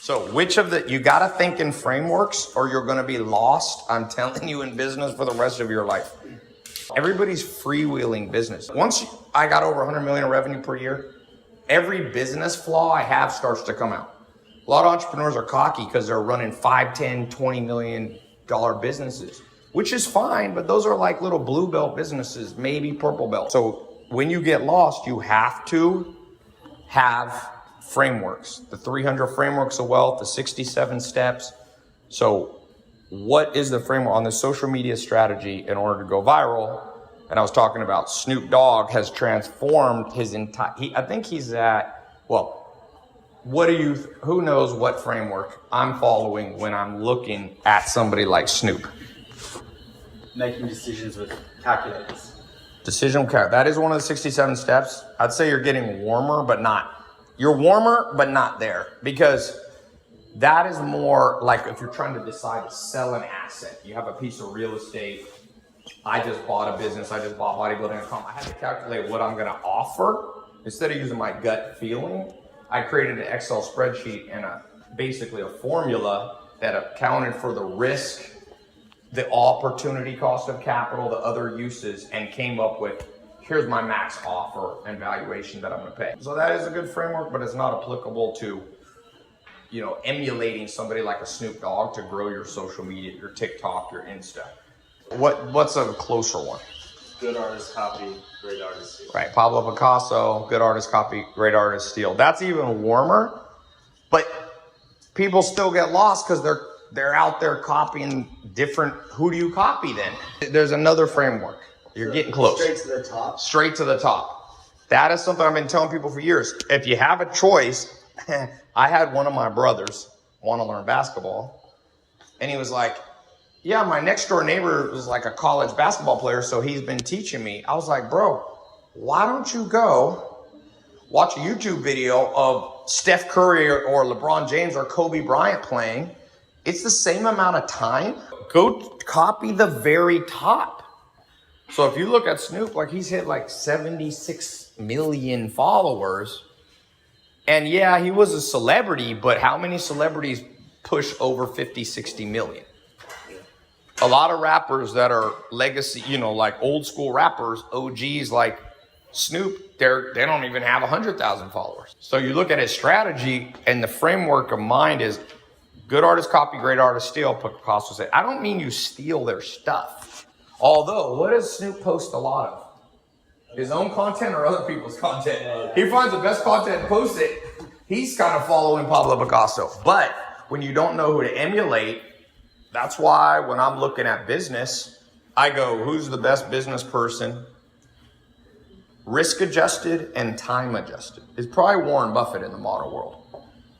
So you got to think in frameworks or you're going to be lost, I'm telling you, in business for the rest of your life. Everybody's freewheeling business. Once I got over 100 million in revenue per year, every business flaw I have starts to come out. A lot of entrepreneurs are cocky because they're running 5, 10, $20 million businesses, which is fine, but those are like little blue belt businesses, maybe purple belt. So when you get lost, you have to have frameworks, the 300 frameworks of wealth, the 67 steps. So what is the framework on the social media strategy in order to go viral? And I was talking about Snoop Dogg has transformed his entire, I think he's at, well, who knows what framework I'm following when I'm looking at somebody like Snoop? Making decisions with calculators. That is one of the 67 steps. I'd say you're getting warmer, but not. You're warmer, but not there, because that is more like if you're trying to decide to sell an asset. You have a piece of real estate. I just bought a business. I just bought bodybuilding.com. I had to calculate what I'm going to offer. Instead of using my gut feeling, I created an Excel spreadsheet and basically a formula that accounted for the risk, the opportunity cost of capital, the other uses, and came up with, here's my max offer and valuation that I'm going to pay. So that is a good framework, but it's not applicable to, emulating somebody like a Snoop Dogg to grow your social media, your TikTok, your Insta. What's a closer one? Good artist copy, great artist steal. Right, Pablo Picasso, good artist copy, great artist steal. That's even warmer, but people still get lost because they're out there copying different. Who do you copy then? There's another framework. You're getting close. Straight to the top. Straight to the top. That is something I've been telling people for years. If you have a choice, I had one of my brothers want to learn basketball, and he was like, yeah, my next door neighbor was like a college basketball player, so he's been teaching me. I was like, bro, why don't you go watch a YouTube video of Steph Curry or LeBron James or Kobe Bryant playing? It's the same amount of time. Go copy the very top. So if you look at Snoop, like he's hit like 76 million followers. And yeah, he was a celebrity, but how many celebrities push over 50, 60 million? A lot of rappers that are legacy, like old school rappers, OGs like Snoop, they don't even have 100,000 followers. So you look at his strategy, and the framework of mind is good artist copy, great artist steal. Picasso said, I don't mean you steal their stuff. Although, what does Snoop post a lot of? His own content or other people's content? He finds the best content and posts it. He's kind of following Pablo Picasso. But when you don't know who to emulate, that's why when I'm looking at business, I go, who's the best business person? Risk adjusted and time adjusted. It's probably Warren Buffett in the modern world.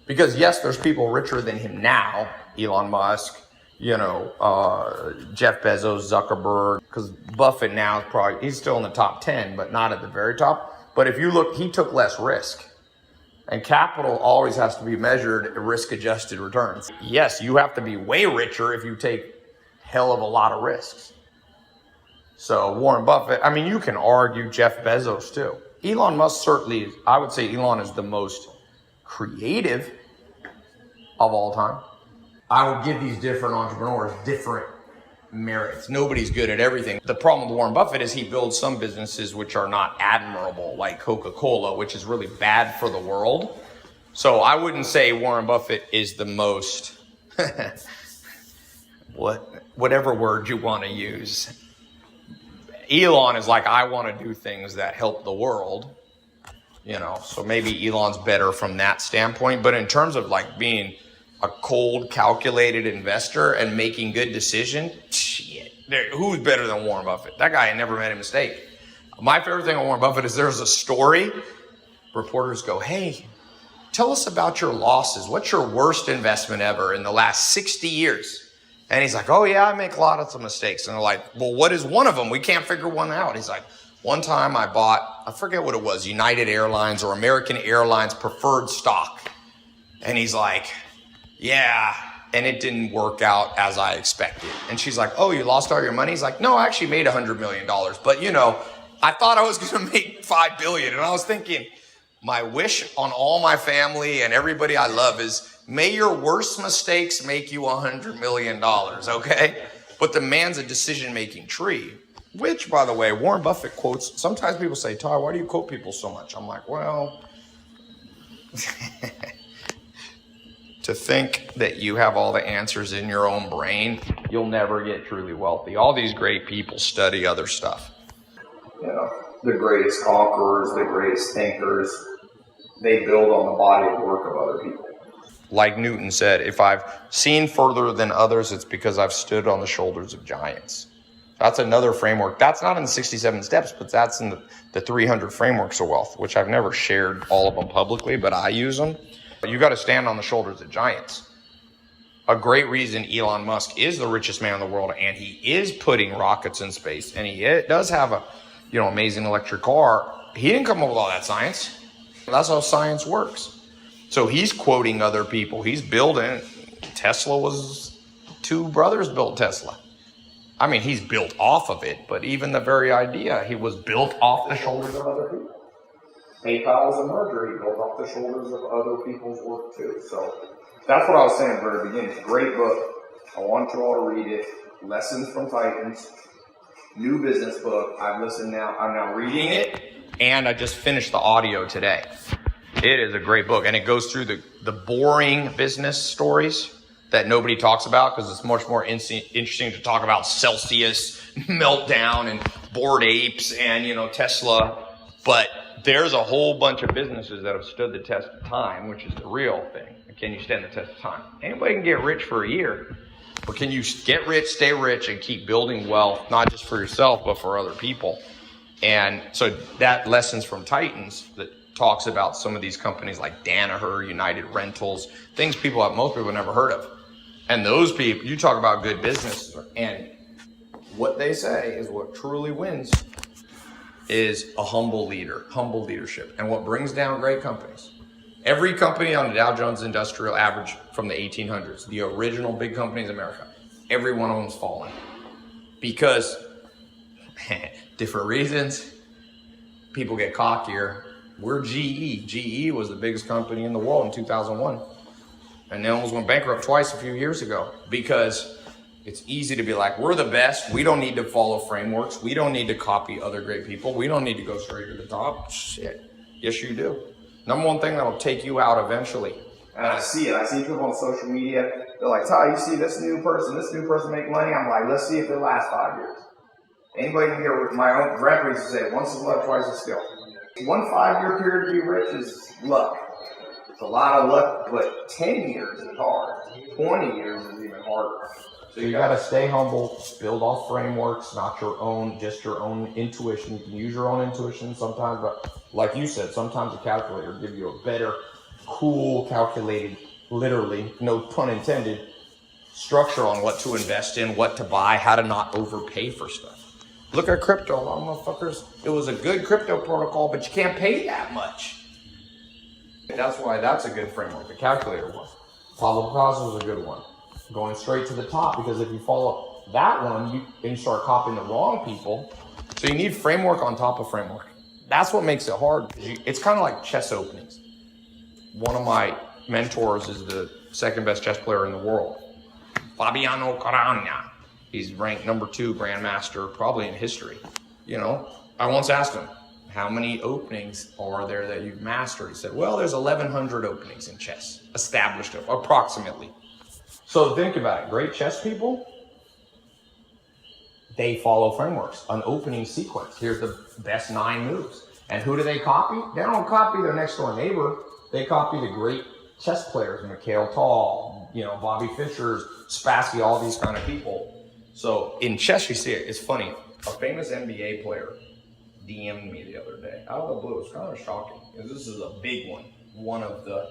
Because yes, there's people richer than him now, Elon Musk, Jeff Bezos, Zuckerberg, because Buffett now is he's still in the top 10, but not at the very top. But if you look, he took less risk. And capital always has to be measured at risk-adjusted returns. Yes, you have to be way richer if you take hell of a lot of risks. So Warren Buffett, you can argue Jeff Bezos too. Elon Musk certainly, I would say Elon is the most creative of all time. I would give these different entrepreneurs different merits. Nobody's good at everything. The problem with Warren Buffett is he builds some businesses which are not admirable, like Coca-Cola, which is really bad for the world. So I wouldn't say Warren Buffett is the most, whatever word you want to use. Elon is like, I want to do things that help the world, so maybe Elon's better from that standpoint. But in terms of like being a cold, calculated investor and making good decisions, shit, who's better than Warren Buffett? That guy never made a mistake. My favorite thing on Warren Buffett is there's a story. Reporters go, hey, tell us about your losses. What's your worst investment ever in the last 60 years? And he's like, oh yeah, I make lots of mistakes. And they're like, well, what is one of them? We can't figure one out. He's like, one time I bought, I forget what it was, United Airlines or American Airlines preferred stock. And he's like, yeah, and it didn't work out as I expected. And she's like, oh, you lost all your money? He's like, no, I actually made $100 million. But I thought I was going to make $5 billion. And I was thinking, my wish on all my family and everybody I love is May your worst mistakes make you $100 million, okay? But the man's a decision-making tree, which, by the way, Warren Buffett quotes. Sometimes people say, Ty, why do you quote people so much? I'm like, well, to think that you have all the answers in your own brain, you'll never get truly wealthy. All these great people study other stuff. You know, the greatest conquerors, the greatest thinkers, they build on the body of work of other people. Like Newton said, if I've seen further than others, it's because I've stood on the shoulders of giants. That's another framework. That's not in the 67 steps, but that's in the 300 frameworks of wealth, which I've never shared all of them publicly, but I use them. You got to stand on the shoulders of giants. A great reason Elon Musk is the richest man in the world, and he is putting rockets in space, and he does have a, amazing electric car. He didn't come up with all that science. That's how science works. So he's quoting other people. He's building. Two brothers built Tesla. I mean, he's built off of it, but even the very idea, he was built off the shoulders of other people. PayPal was a merger. He built off the shoulders of other people's work too. So that's what I was saying at the very beginning. It's a great book. I want you all to read it. Lessons from Titans. New business book. I'm now reading it, and I just finished the audio today. It is a great book, and it goes through the boring business stories that nobody talks about, because it's much more interesting to talk about Celsius, Meltdown, and Bored Apes, and Tesla. But there's a whole bunch of businesses that have stood the test of time, which is the real thing. Can you stand the test of time? Anybody can get rich for a year, but can you get rich, stay rich, and keep building wealth, not just for yourself, but for other people? And so that Lessons from Titans that talks about some of these companies like Danaher, United Rentals, things most people never heard of. And those people, you talk about good business, and what they say is what truly wins is a humble leadership. And what brings down great companies. Every company on the Dow Jones Industrial Average from the 1800s, the original big companies in America, every one of them's fallen. Because different reasons, people get cockier. We're GE. GE was the biggest company in the world in 2001. And they almost went bankrupt twice a few years ago, because it's easy to be like, we're the best. We don't need to follow frameworks. We don't need to copy other great people. We don't need to go straight to the top. Shit. Yes, you do. Number one thing that'll take you out eventually. And I see it. I see people on social media. They're like, Ty, you see this new person make money? I'm like, let's see if it lasts 5 years. Anybody can get rich. My own grandpa used to say, once is luck, twice is skill. 1 5-year period to be rich is luck. It's a lot of luck, but 10 years is hard. 20 years is even harder. So you got to stay humble, build off frameworks, not your own, just your own intuition. You can use your own intuition sometimes, but like you said, sometimes a calculator will give you a better, cool, calculated, literally, no pun intended, structure on what to invest in, what to buy, how to not overpay for stuff. Look at crypto. A lot of motherfuckers, it was a good crypto protocol, but you can't pay that much. That's why that's a good framework, the calculator one. Pablo Picasso was a good one. Going straight to the top, because if you follow that one, you start copying the wrong people. So you need framework on top of framework. That's what makes it hard. It's kind of like chess openings. One of my mentors is the second best chess player in the world, Fabiano Caruana. He's ranked number 2 grandmaster probably in history. I once asked him, how many openings are there that you've mastered? He said, well, there's 1,100 openings in chess, established approximately. So think about it. Great chess people, they follow frameworks, an opening sequence. Here's the best 9 moves. And who do they copy? They don't copy their next door neighbor. They copy the great chess players, Mikhail Tal, Bobby Fischer, Spassky, all these kind of people. So in chess, you see it. It's funny. A famous NBA player DM'd me the other day. Out of the blue. It's kind of shocking, because this is a big one of the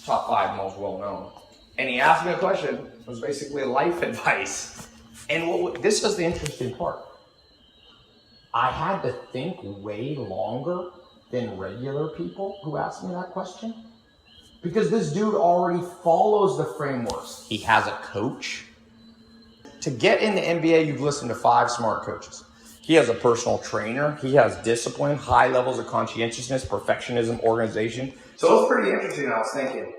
top 5 most well-known. And he asked me a question. It was basically life advice. And this is the interesting part. I had to think way longer than regular people who asked me that question, because this dude already follows the frameworks. He has a coach. To get in the NBA, you've listened to 5 smart coaches. He has a personal trainer. He has discipline, high levels of conscientiousness, perfectionism, organization. So it was pretty interesting. I was thinking,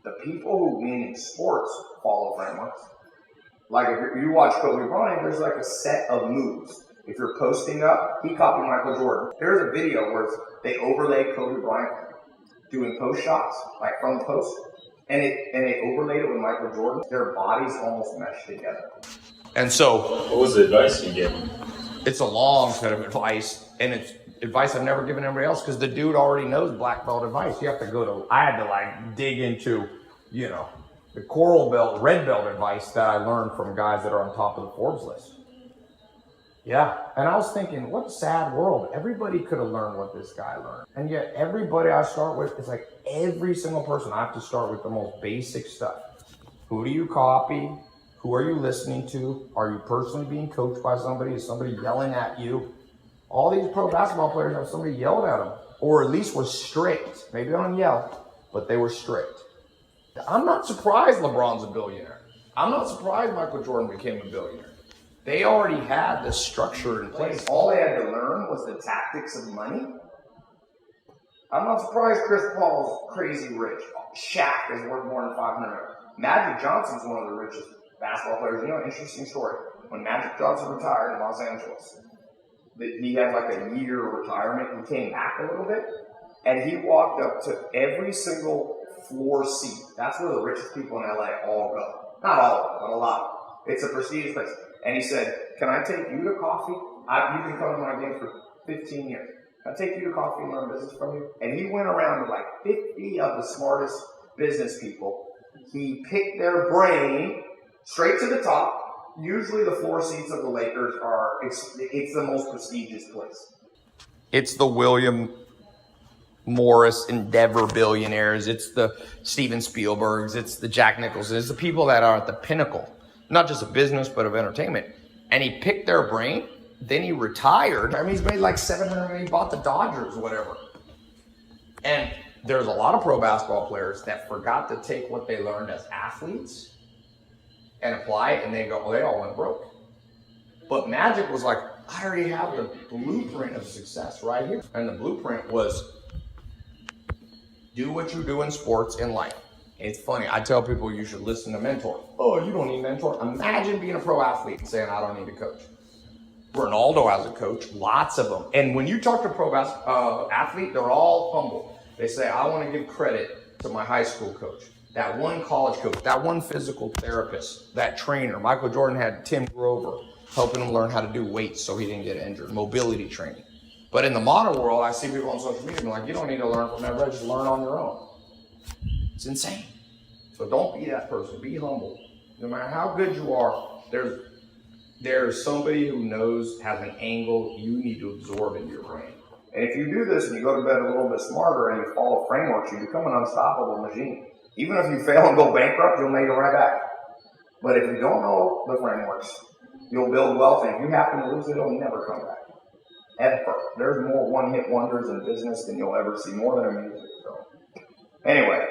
The people who win in sports follow frameworks. Like if you watch Kobe Bryant, there's like a set of moves. If you're posting up, he copied Michael Jordan. There's a video where they overlaid Kobe Bryant doing post shots, like from the post, and they overlaid it with Michael Jordan. Their bodies almost meshed together. And so, what was the advice you gave him? It's a long set of advice, and it's advice I've never given anybody else because the dude already knows black belt advice. You have to I had to like dig into, the coral belt, red belt advice that I learned from guys that are on top of the Forbes list. Yeah, and I was thinking, what a sad world. Everybody could have learned what this guy learned. And yet everybody I start with, it's like every single person, I have to start with the most basic stuff. Who do you copy? Who are you listening to? Are you personally being coached by somebody? Is somebody yelling at you? All these pro basketball players have somebody yelled at them, or at least were strict. Maybe they don't yell, but they were strict. I'm not surprised LeBron's a billionaire. I'm not surprised Michael Jordan became a billionaire. They already had the structure in place. All they had to learn was the tactics of money. I'm not surprised Chris Paul's crazy rich. Shaq is worth more than $500 million. Magic Johnson's one of the richest basketball players. Interesting story. When Magic Johnson retired in Los Angeles, he had like a year retirement. He came back a little bit, and he walked up to every single floor seat. That's where the richest people in LA all go. Not all of them, but a lot. It's a prestigious place. And he said, can I take you to coffee? You can come to my game for 15 years. Can I take you to coffee and learn business from you? And he went around with like 50 of the smartest business people. He picked their brain straight to the top. Usually the floor seats of the Lakers it's the most prestigious place. It's the William Morris Endeavor billionaires. It's the Steven Spielbergs. It's the Jack Nicholson. It's the people that are at the pinnacle, not just of business, but of entertainment. And he picked their brain. Then he retired. I mean, he's made like $700 million. He bought the Dodgers or whatever. And there's a lot of pro basketball players that forgot to take what they learned as athletes and apply it, and they go, they all went broke. But Magic was like, I already have the blueprint of success right here. And the blueprint was do what you do in sports in life. It's funny, I tell people you should listen to mentors. Oh, you don't need a mentor. Imagine being a pro athlete and saying, I don't need a coach. Ronaldo has a coach, lots of them. And when you talk to pro athlete, they're all humble. They say, I want to give credit to my high school coach, that one college coach, that one physical therapist, that trainer. Michael Jordan had Tim Grover helping him learn how to do weights so he didn't get injured, mobility training. But in the modern world, I see people on social media being like, you don't need to learn from everybody, just learn on your own. It's insane. So don't be that person. Be humble. No matter how good you are, there's somebody who has an angle you need to absorb into your brain. And if you do this and you go to bed a little bit smarter and you follow frameworks, you become an unstoppable machine. Even if you fail and go bankrupt, you'll make it right back. But if you don't know the frameworks, you'll build wealth, and if you happen to lose it, it'll never come back. Ever. There's more one-hit wonders in business than you'll ever see, more than in music. So, anyway.